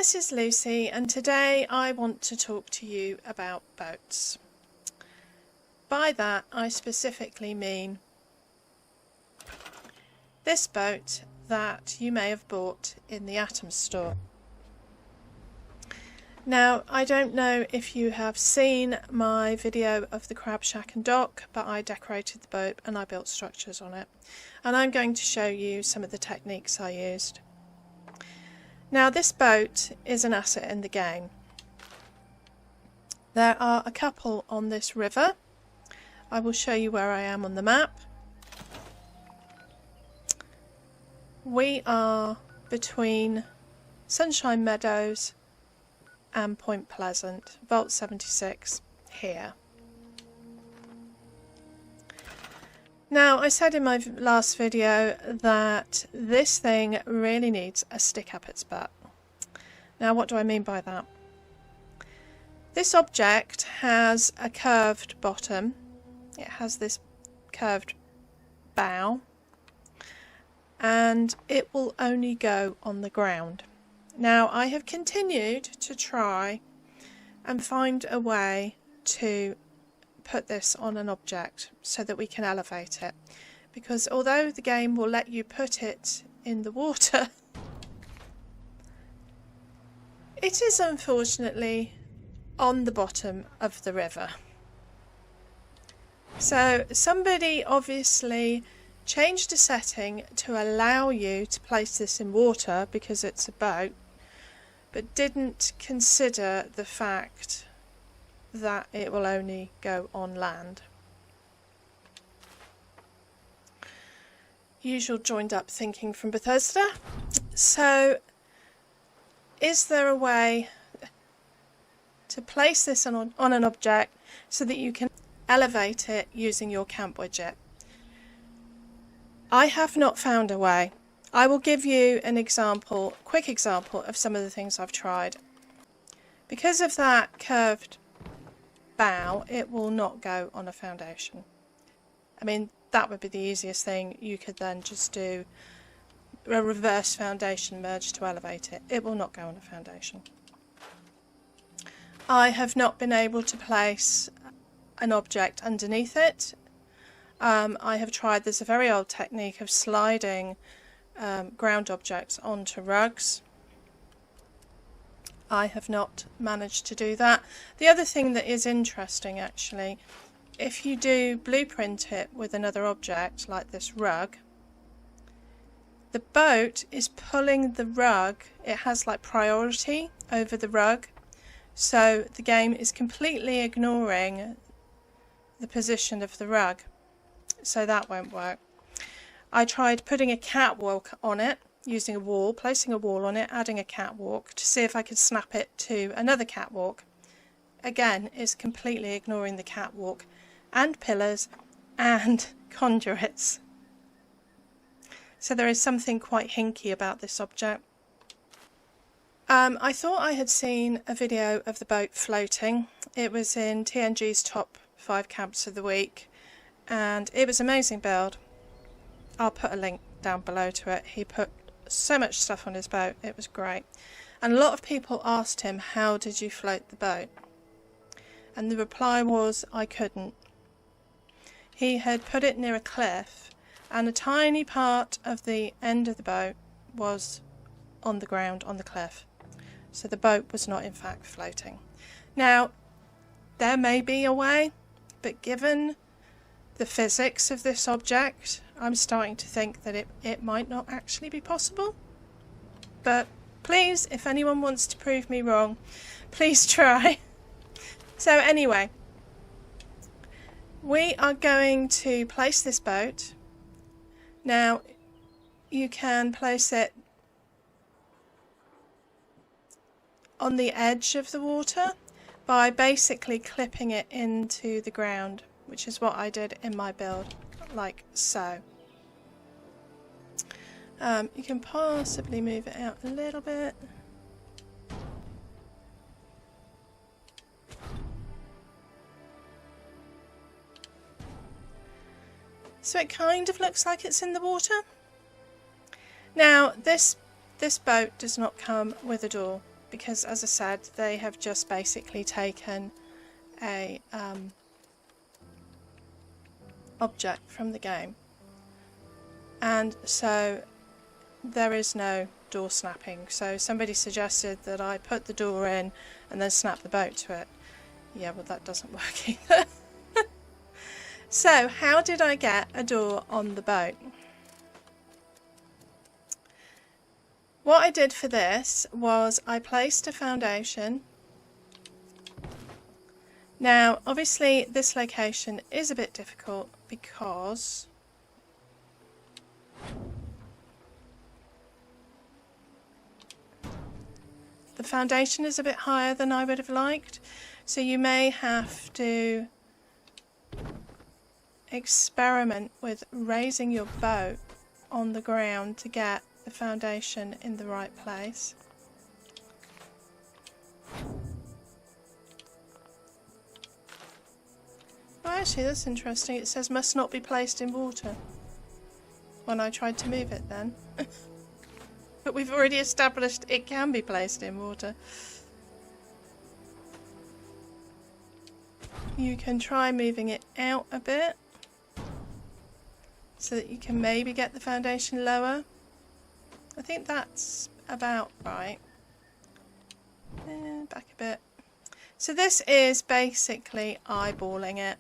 this is Lucy, and today I want to talk to you about boats. By that I specifically mean this boat that you may have bought in the Atom store. Now, I don't know if you have seen my video of the crab shack and dock, but I decorated the boat and I built structures on it, and I'm going to show you some of the techniques I used. Now, this boat is an asset in the game. There are a couple on this river. I will show you where I am on the map. We are between Sunshine Meadows and Point Pleasant, Vault 76 here. Now, I said in my last video that this thing really needs a stick up its butt. Now, what do I mean by that? This object has a curved bottom. It has this curved bow, and it will only go on the ground. Now, I have continued to try and find a way to put this on an object so that we can elevate it, because although the game will let you put it in the water, it is unfortunately on the bottom of the river. So somebody obviously changed a setting to allow you to place this in water because it's a boat, but didn't consider the fact that it will only go on land. Usual joined up thinking from Bethesda. So, is there a way to place this on an object so that you can elevate it using your camp widget? I have not found a way. I will give you an example, quick example of some of the things I've tried. Because of that curved bow, it will not go on a foundation. I mean, that would be the easiest thing. You could then just do a reverse foundation merge to elevate it. It will not go on a foundation. I have not been able to place an object underneath it. I have tried, there's a very old technique of sliding ground objects onto rugs. I have not managed to do that. The other thing that is interesting, actually, if you do blueprint it with another object like this rug, the boat is pulling the rug. It has like priority over the rug, so the game is completely ignoring the position of the rug, so that won't work. I tried putting a catwalk on it, using a wall, placing a wall on it, adding a catwalk to see if I could snap it to another catwalk. Again, it's completely ignoring the catwalk and pillars and conduits. So there is something quite hinky about this object. I thought I had seen a video of the boat floating. It was in TNG's top 5 camps of the week, and it was an amazing build. I'll put a link down below to it. He put so much stuff on his boat, it was great. And a lot of people asked him, how did you float the boat? And the reply was, I couldn't. He had put it near a cliff, and a tiny part of the end of the boat was on the ground on the cliff. So the boat was not in fact floating. Now, there may be a way, but given the physics of this object, I'm starting to think that it might not actually be possible. But please, if anyone wants to prove me wrong, please try. So anyway, we are going to place this boat. Now, you can place it on the edge of the water by basically clipping it into the ground, which is what I did in my build, like so. You can possibly move it out a little bit. So it kind of looks like it's in the water. Now, this boat does not come with a door, because, as I said, they have just basically taken a object from the game, and so there is no door snapping. So somebody suggested that I put the door in and then snap the boat to it. Yeah, well, that doesn't work either. So how did I get a door on the boat? What I did for this was I placed a foundation. Now, obviously, this location is a bit difficult because the foundation is a bit higher than I would have liked. So you may have to experiment with raising your boat on the ground to get the foundation in the right place. Oh, actually, that's interesting. It says must not be placed in water when I tried to move it then. But we've already established it can be placed in water. You can try moving it out a bit so that you can maybe get the foundation lower. I think that's about right. Back a bit. So this is basically eyeballing it.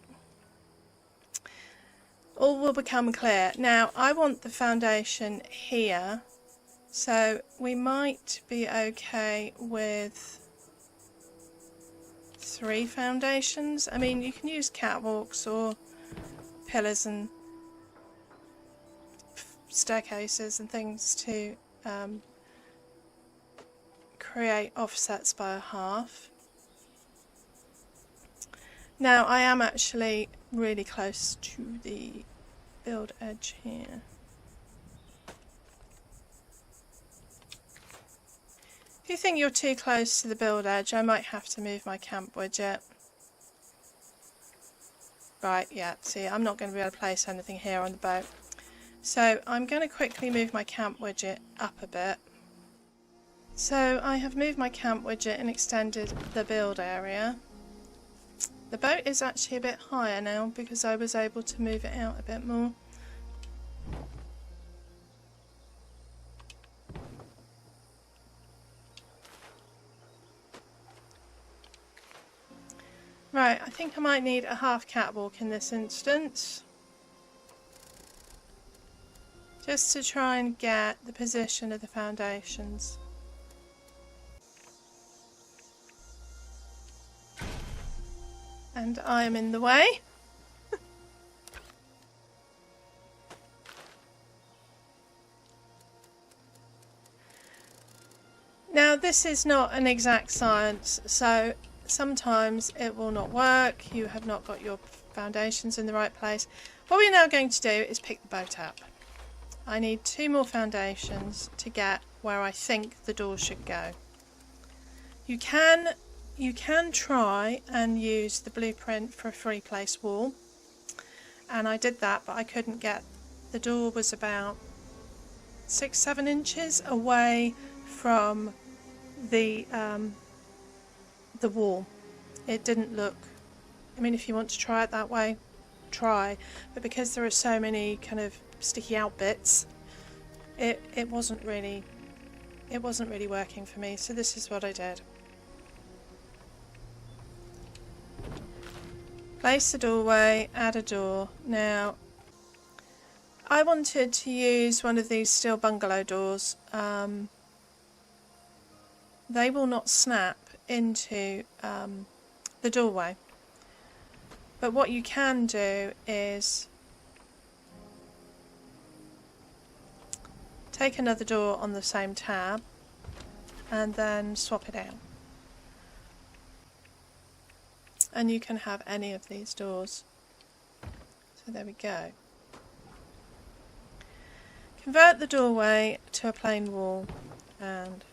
All will become clear. Now I want the foundation here, so we might be okay with 3 foundations. I mean, you can use catwalks or pillars and staircases and things to create offsets by a half. Now I am actually really close to the build edge here. If you think you're too close to the build edge, I might have to move my camp widget. Right, yeah, see, I'm not going to be able to place anything here on the boat. So I'm going to quickly move my camp widget up a bit. So I have moved my camp widget and extended the build area. The boat is actually a bit higher now because I was able to move it out a bit more. Right, I think I might need a half catwalk in this instance, just to try and get the position of the foundations. And I am in the way. Now this is not an exact science, so sometimes it will not work. You have not got your foundations in the right place. What we're now going to do is pick the boat up. I need 2 more foundations to get where I think the door should go. You can try and use the blueprint for a free place wall, and I did that, but I couldn't get, the door was about 6-7 inches away from the wall. It didn't look, I mean, if you want to try it that way, try, but because there are so many kind of sticky out bits, it wasn't really working for me. So this is what I did. Place the doorway, add a door. Now I wanted to use one of these steel bungalow doors. They will not snap into the doorway, but what you can do is take another door on the same tab and then swap it out, and you can have any of these doors. So there we go. Convert the doorway to a plain wall and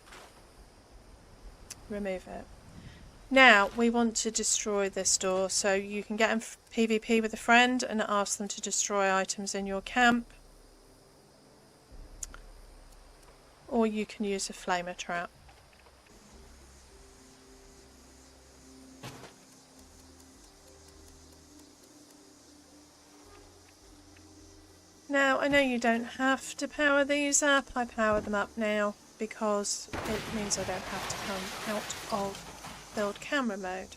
remove it. Now we want to destroy this door, so you can get in PvP with a friend and ask them to destroy items in your camp, or you can use a flamer trap. I know you don't have to power these up. I power them up now because it means I don't have to come out of build camera mode.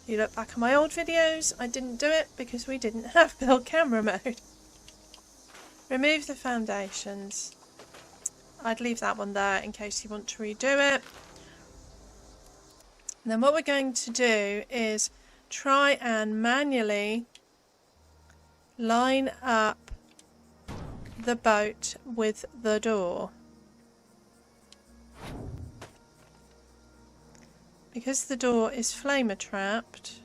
You look back at my old videos, I didn't do it because we didn't have build camera mode. Remove the foundations. I'd leave that one there in case you want to redo it. And then what we're going to do is try and manually line up the boat with the door. Because the door is flamer trapped,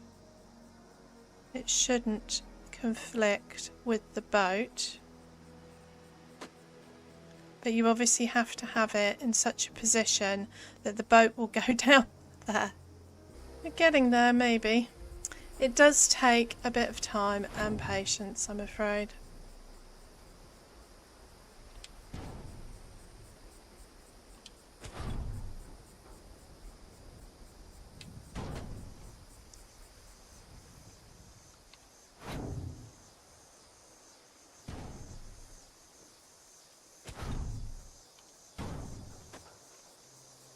it shouldn't conflict with the boat. But you obviously have to have it in such a position that the boat will go down there. We're getting there, maybe. It does take a bit of time and patience, I'm afraid.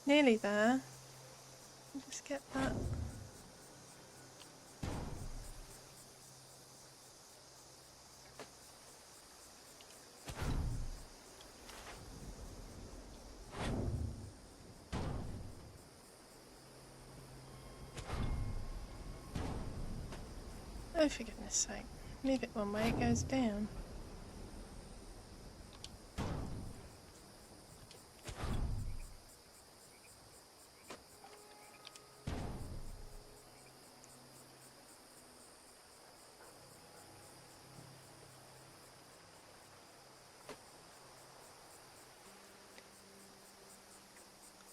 Nearly there. Just get that. Oh, for goodness sake. Leave it one way, it goes down.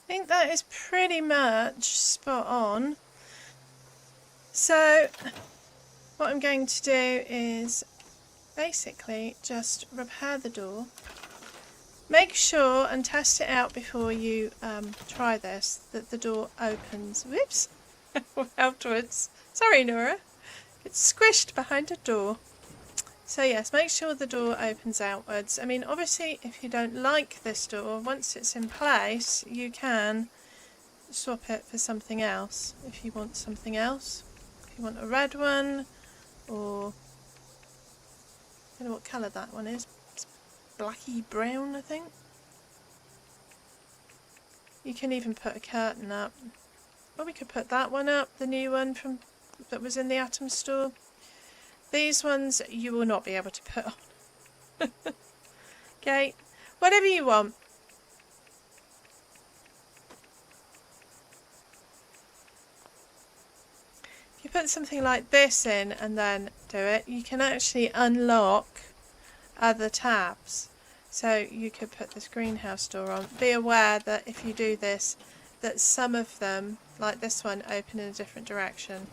I think that is pretty much spot on. So what I'm going to do is basically just repair the door. Make sure and test it out before you try this, that the door opens. Whoops! Outwards. Sorry, Nora. It's squished behind a door. So yes, make sure the door opens outwards. I mean, obviously, if you don't like this door, once it's in place, you can swap it for something else. If you want something else. If you want a red one, or I don't know what colour that one is. It's blacky brown, I think. You can even put a curtain up. Or we could put that one up, the new one from that was in the Atom store. These ones you will not be able to put on. Okay, whatever you want. If you put something like this in and then do it, you can actually unlock other tabs. So you could put this greenhouse door on. Be aware that if you do this, that some of them, like this one, open in a different direction.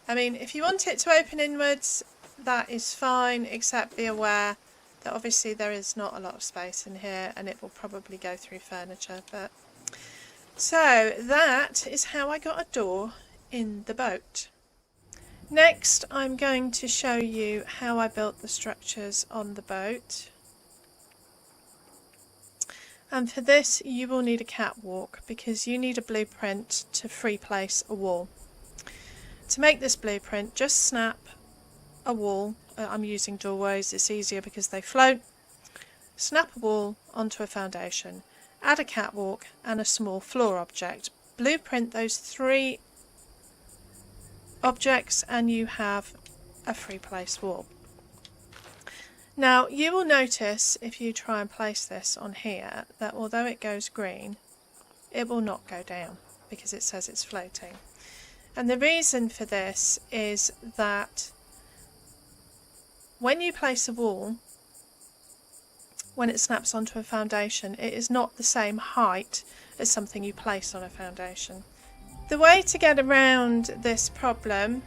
I mean, if you want it to open inwards, that is fine, except be aware that obviously there is not a lot of space in here and it will probably go through furniture. But so that is how I got a door in the boat. Next, I'm going to show you how I built the structures on the boat. And for this, you will need a catwalk because you need a blueprint to free place a wall. To make this blueprint, just snap a wall. I'm using doorways, it's easier because they float. Snap a wall onto a foundation. Add a catwalk and a small floor object. Blueprint those three objects and you have a free place wall. Now you will notice if you try and place this on here that although it goes green, it will not go down because it says it's floating. And the reason for this is that when you place a wall, when it snaps onto a foundation, it is not the same height as something you place on a foundation. The way to get around this problem,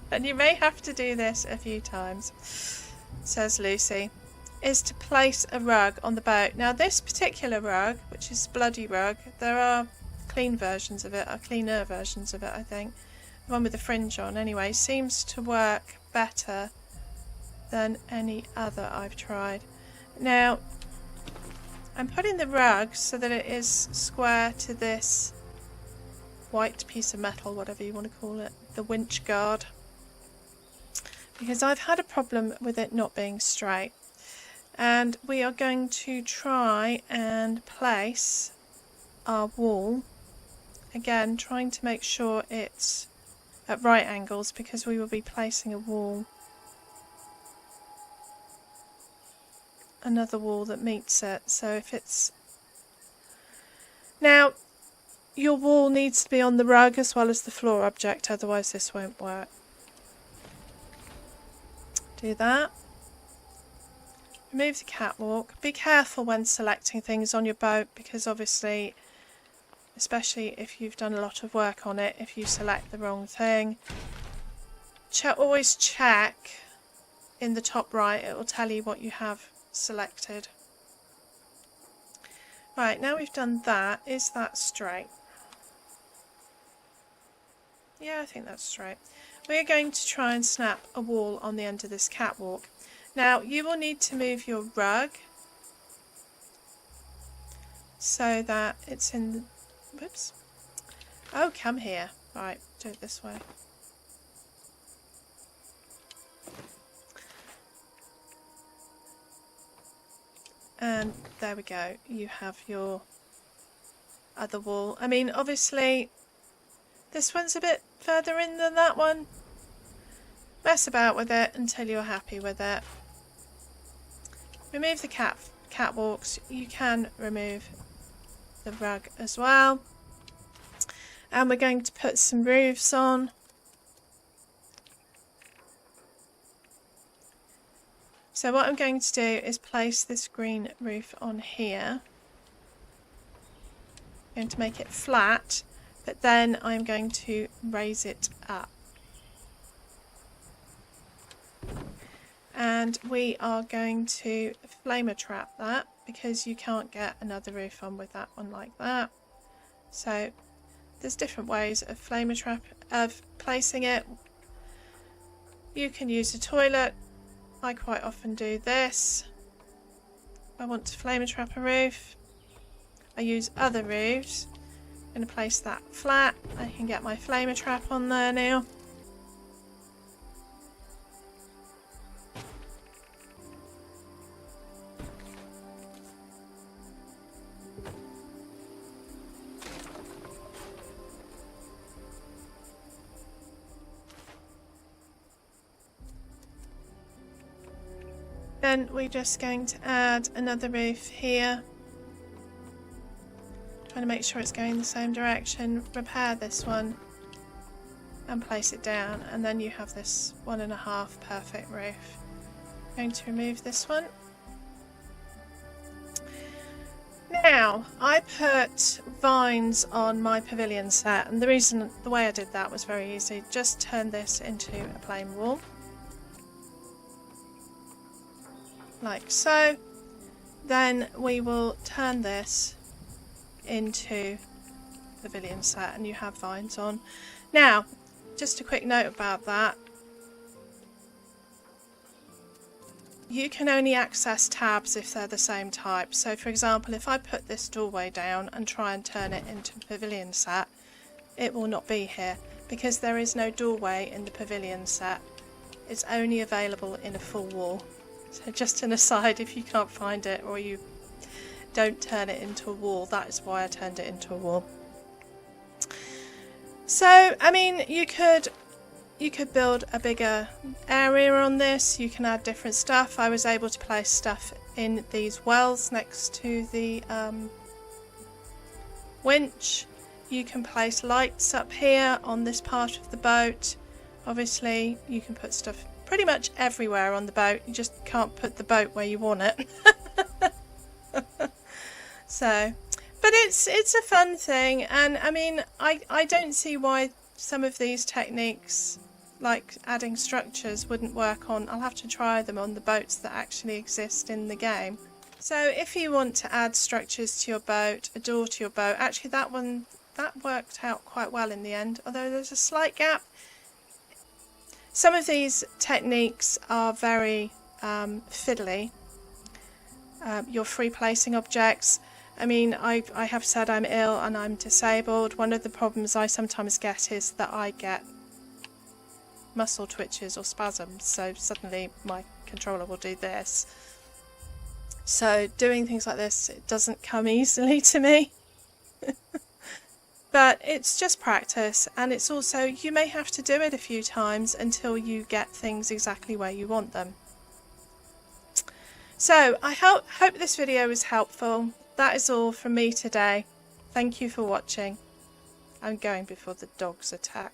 and you may have to do this a few times, says Lucy, is to place a rug on the boat. Now this particular rug, which is Bloody Rug, there are cleaner versions of it, I think. The one with the fringe on anyway, seems to work better than any other I've tried. Now, I'm putting the rug so that it is square to this white piece of metal, whatever you want to call it, the winch guard, because I've had a problem with it not being straight. And we are going to try and place our wall, again trying to make sure it's at right angles, because we will be placing a wall, another wall that meets it. So if it's, now your wall needs to be on the rug as well as the floor object, otherwise this won't work. Do that. Remove the catwalk. Be careful when selecting things on your boat, because obviously, especially if you've done a lot of work on it, if you select the wrong thing, always check in the top right, it will tell you what you have selected. Right, now we've done that, is that straight? Yeah, I think that's straight. We're going to try and snap a wall on the end of this catwalk. Now you will need to move your rug so that it's in the, whoops, oh, come here, right, do it this way. And there we go, you have your other wall. I mean, obviously this one's a bit further in than that one. Mess about with it until you're happy with it. Remove the catwalks. You can remove the rug as well. And we're going to put some roofs on. So what I'm going to do is place this green roof on here. I'm going to make it flat, but then I'm going to raise it up. And we are going to flamer trap that, because you can't get another roof on with that one like that. So there's different ways of placing it. You can use a toilet. I quite often do this. I want to flamer trap a roof. I use other roofs. I'm going to place that flat. I can get my flamer trap on there now. Then we're just going to add another roof here. Trying to make sure it's going the same direction. Repair this one and place it down, and then you have this 1.5 perfect roof. I'm going to remove this one. Now, I put vines on my pavilion set, and the way I did that was very easy. Just turn this into a plain wall. Like so. Then we will turn this into pavilion set and you have vines on. Now, just a quick note about that. You can only access tabs if they're the same type. So for example, if I put this doorway down and try and turn it into a pavilion set, it will not be here because there is no doorway in the pavilion set. It's only available in a full wall. So just an aside, if you can't find it or you don't turn it into a wall, that is why I turned it into a wall. So, I mean, you could build a bigger area on this. You can add different stuff. I was able to place stuff in these wells next to the winch. You can place lights up here on this part of the boat. Obviously, you can put stuff pretty much everywhere on the boat. You just can't put the boat where you want it. So, but it's a fun thing, and I mean, I don't see why some of these techniques, like adding structures, wouldn't work on. I'll have to try them on the boats that actually exist in the game. So if you want to add structures to your boat, a door to your boat, actually that worked out quite well in the end, although there's a slight gap. Some of these techniques are very fiddly, you're free placing objects. I mean, I have said I'm ill and I'm disabled. One of the problems I sometimes get is that I get muscle twitches or spasms, so suddenly my controller will do this. So doing things like this, it doesn't come easily to me. But it's just practice, and it's also, you may have to do it a few times until you get things exactly where you want them. So I hope this video was helpful. That is all from me today. Thank you for watching. I'm going before the dogs attack.